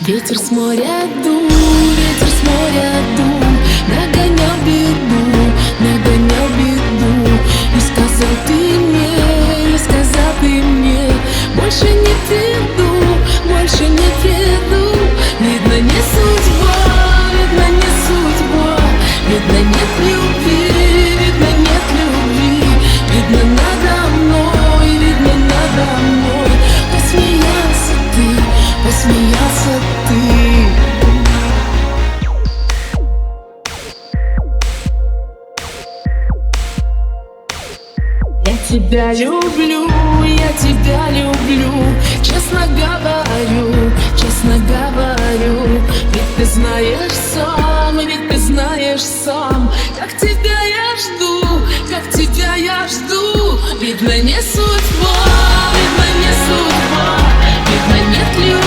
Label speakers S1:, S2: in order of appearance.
S1: Ветер с моря дул, ветер с моря дул, нагонял беду. И сказал ты мне, больше не приду, больше не приду. Видно, не судьба, видно, не судьба, видно, нет любви, видно, нет любви. Видно, надо мной, видно, надо мной. Посмеялся ты, посмеялся ты. Я тебя люблю, я тебя люблю, честно говорю, ведь ты знаешь сам, как тебя я жду, видно, не судьба, видно, не судьба, видно, нет любви.